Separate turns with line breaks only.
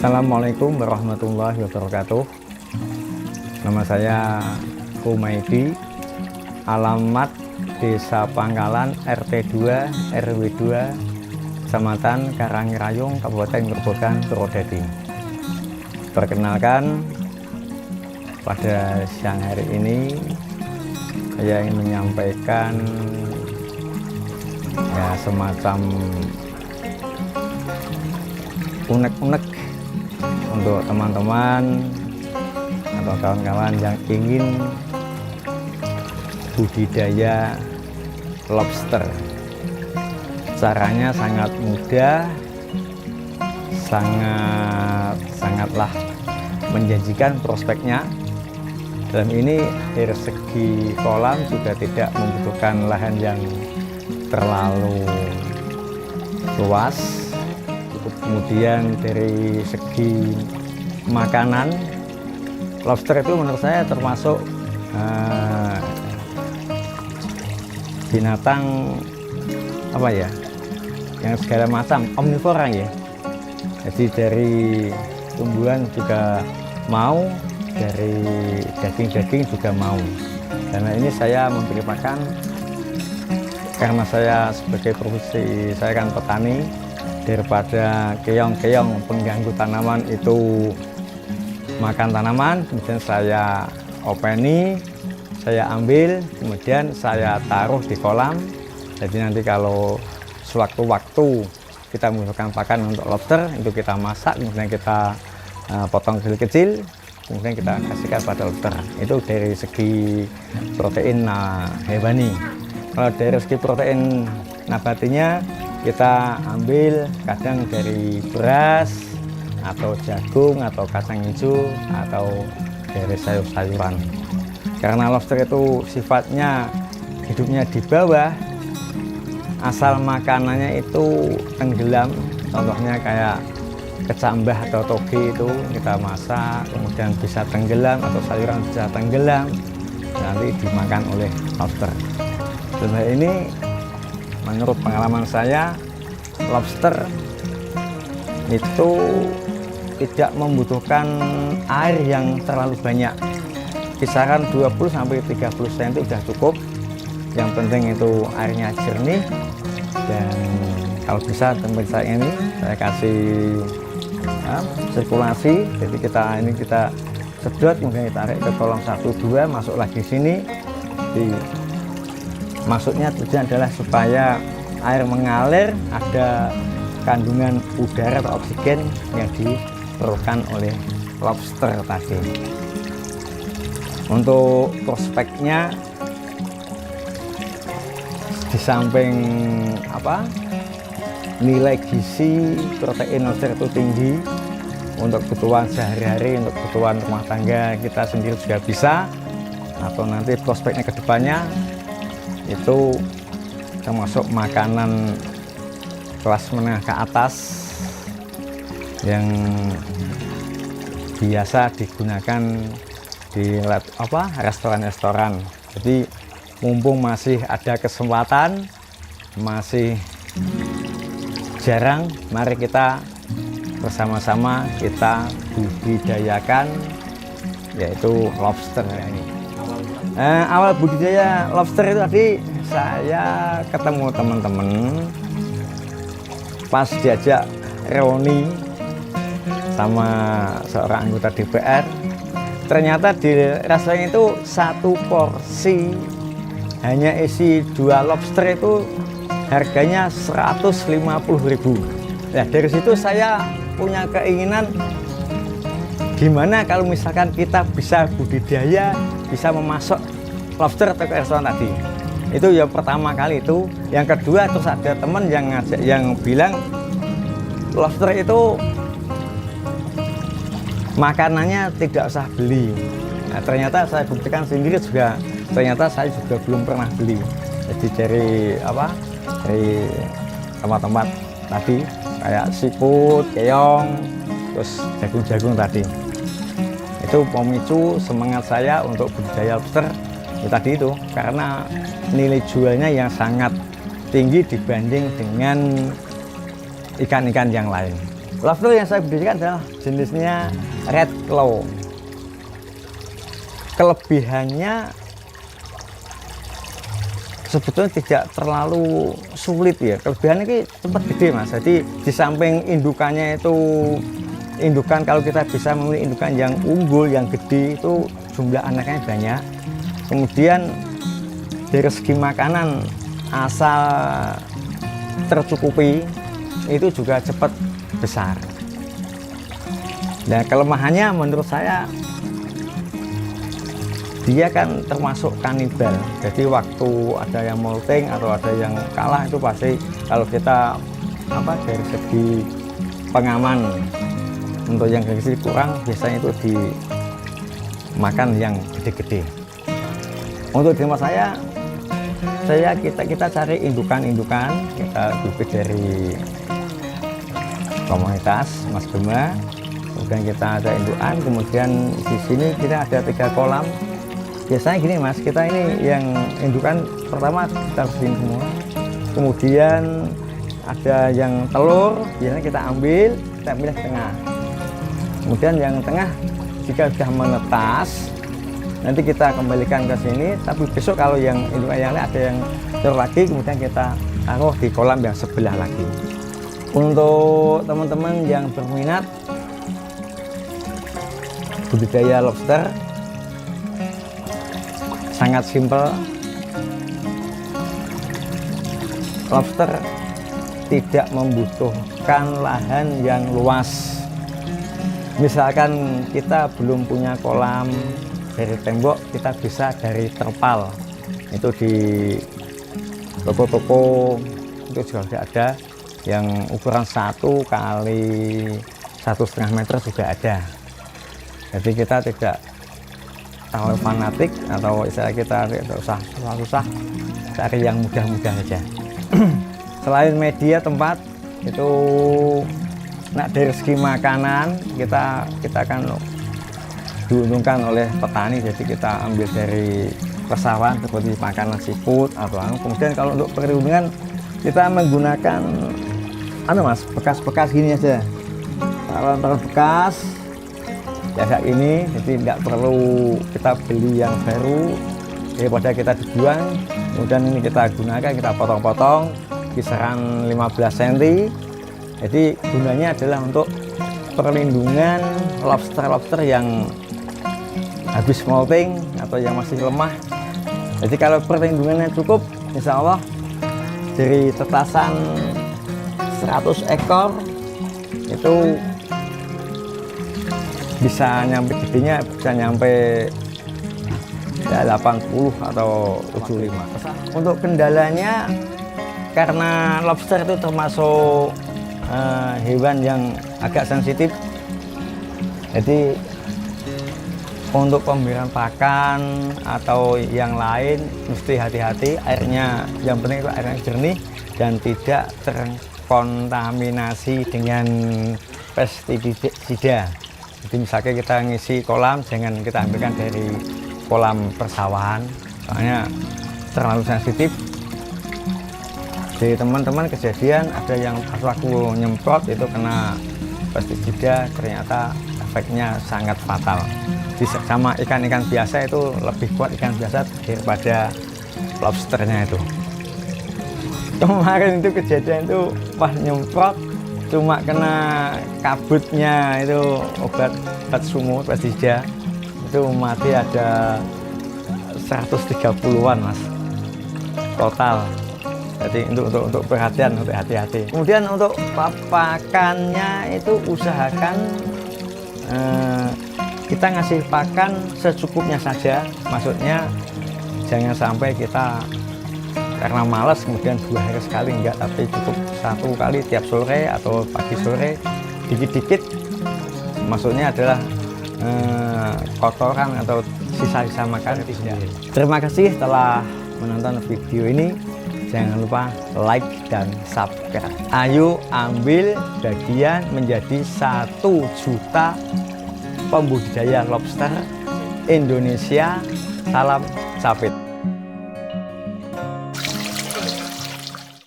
Assalamualaikum warahmatullahi wabarakatuh. Nama saya Humaydi, alamat Desa Pangkalan, RT 2 RW 2, Kecamatan Karangrayung, Kabupaten Grobogan, Purwodadi. Perkenalkan, pada siang hari ini saya ingin menyampaikan semacam unek-unek untuk teman-teman atau kawan-kawan yang ingin budidaya lobster. Caranya sangat mudah, sangatlah menjanjikan prospeknya. Dalam ini dari segi kolam juga tidak membutuhkan lahan yang terlalu luas. Kemudian dari segi makanan, lobster itu menurut saya termasuk binatang yang segala macam, omnivora ya. Jadi dari tumbuhan juga mau, dari daging-daging juga mau. Karena ini saya memperlihatkan, karena saya sebagai profesi saya kan petani, daripada keong-keong pengganggu tanaman itu makan tanaman, kemudian saya openi, saya ambil, kemudian saya taruh di kolam. Jadi nanti kalau sewaktu-waktu kita membutuhkan pakan untuk lobster, itu kita masak, kemudian kita potong kecil-kecil, kemudian kita kasihkan pada lobster. Itu dari segi protein hewani. Kalau dari segi protein nabatinya, kita ambil kadang dari beras atau jagung atau kacang hijau atau dari sayur-sayuran. Karena lobster itu sifatnya hidupnya di bawah, asal makanannya itu tenggelam. Contohnya kayak kecambah atau toge itu kita masak, kemudian bisa tenggelam, atau sayuran bisa tenggelam, nanti dimakan oleh lobster. Sebenarnya ini menurut pengalaman saya, lobster itu tidak membutuhkan air yang terlalu banyak. Kisaran 20-30 cm sudah cukup. Yang penting itu airnya jernih, dan kalau bisa tempat saya ini saya kasih sirkulasi. Jadi kita sedot, kemudian kita tarik ke kolam 1-2, masuk lagi sini. Maksudnya tujuan adalah supaya air mengalir, ada kandungan udara atau oksigen yang diperlukan oleh lobster tadi. Untuk prospeknya, di samping nilai gizi protein lobster itu tinggi untuk kebutuhan sehari-hari, untuk kebutuhan rumah tangga kita sendiri juga bisa, atau nanti prospeknya ke depannya itu termasuk makanan kelas menengah ke atas yang biasa digunakan di restoran-restoran. Jadi mumpung masih ada kesempatan, masih jarang, mari kita bersama-sama kita budidayakan, yaitu lobster ini. Awal budidaya lobster itu tadi saya ketemu teman-teman pas diajak reuni sama seorang anggota DPR. Ternyata di restoran itu satu porsi hanya isi 2 lobster itu harganya 150.000. Nah, dari situ saya punya keinginan, gimana kalau misalkan kita bisa budidaya, bisa memasok lobster ke restoran tadi. Itu yang pertama kali itu. Yang kedua, terus ada teman yang bilang lobster itu makanannya tidak usah beli. Nah, ternyata saya buktikan sendiri juga, ternyata saya juga belum pernah beli. Jadi dari tempat-tempat tadi kayak siput, keong, terus jagung-jagung tadi. Itu pemicu semangat saya untuk budidaya lobster tadi itu, karena nilai jualnya yang sangat tinggi dibanding dengan ikan-ikan yang lain. Lobster yang saya budidaya adalah jenisnya red claw. Kelebihannya sebetulnya tidak terlalu sulit ya. Kelebihannya ini cepat gede mas. Jadi di samping indukannya itu, indukan kalau kita bisa memilih indukan yang unggul, yang gede, itu jumlah anaknya banyak. Kemudian dari segi makanan asal tercukupi itu juga cepat besar. Dan kelemahannya menurut saya dia kan termasuk kanibal. Jadi waktu ada yang molting atau ada yang kalah itu pasti kalau kita dari segi pengaman untuk yang kecil kurang, biasanya itu dimakan yang gede-gede. Untuk di tempat kita cari indukan-indukan, kita bibit dari komunitas Mas Gema, kemudian kita ada indukan, kemudian di sini kita ada 3 kolam. Biasanya gini mas, kita ini yang indukan pertama kita bersihin semua, kemudian ada yang telur, biasanya kita ambil, kita pilih tengah, kemudian yang tengah jika sudah menetas nanti kita kembalikan ke sini, tapi besok kalau yang indukan yang lain ada yang telur lagi, kemudian kita taruh di kolam yang sebelah lagi. Untuk teman-teman yang berminat budidaya lobster, sangat simpel. Lobster tidak membutuhkan lahan yang luas. Misalkan kita belum punya kolam, dari tembok kita bisa dari terpal. Itu di toko-toko itu juga sudah ada yang ukuran 1 kali 1,5 meter juga ada. Jadi kita tidak terlalu fanatik atau istilah kita tidak usah susah-susah, cari yang mudah-mudah saja. Selain media tempat itu, dari segi makanan kita kan diuntungkan oleh petani, jadi kita ambil dari persawahan seperti makanan seafood atau kemudian kalau untuk perlindungan kita menggunakan mas, bekas-bekas gini aja, taruhan bekas ya kayak ini, jadi tidak perlu kita beli yang baru daripada kita dibuang. Kemudian ini kita gunakan, kita potong-potong kisaran 15 cm. Jadi gunanya adalah untuk perlindungan lobster-lobster yang habis molting atau yang masih lemah. Jadi kalau perlindungannya cukup, insya Allah dari tetasan 100 ekor itu bisa nyampe gedenya, bisa nyampe ya 80 atau 75. Untuk kendalanya, karena lobster itu termasuk hewan yang agak sensitif, jadi untuk pemberian pakan atau yang lain mesti hati-hati. Airnya yang penting itu airnya jernih dan tidak terkontaminasi dengan pestisida. Jadi misalnya kita ngisi kolam, jangan kita ambilkan dari kolam persawahan, soalnya terlalu sensitif. Jadi teman-teman kejadian ada yang pas waktu nyemprot itu kena pestisida, ternyata efeknya sangat fatal. Jadi sama ikan-ikan biasa itu lebih kuat ikan biasa daripada lobsternya itu. Kemarin itu kejadian itu pas nyemprot cuma kena kabutnya itu obat sumur pestisida, itu mati ada 130-an mas total. Jadi untuk perhatian, untuk hati-hati. Kemudian untuk pakannya itu usahakan kita ngasih pakan secukupnya saja. Maksudnya jangan sampai kita karena malas kemudian 2 hari sekali, enggak, tapi cukup 1 kali tiap sore atau pagi sore dikit-dikit. Maksudnya adalah kotoran atau sisa-sisa makan itu tidak. Terima kasih telah menonton video ini. Jangan lupa like dan subscribe. Ayo ambil bagian menjadi 1 juta pembudidaya lobster Indonesia. Salam Capit.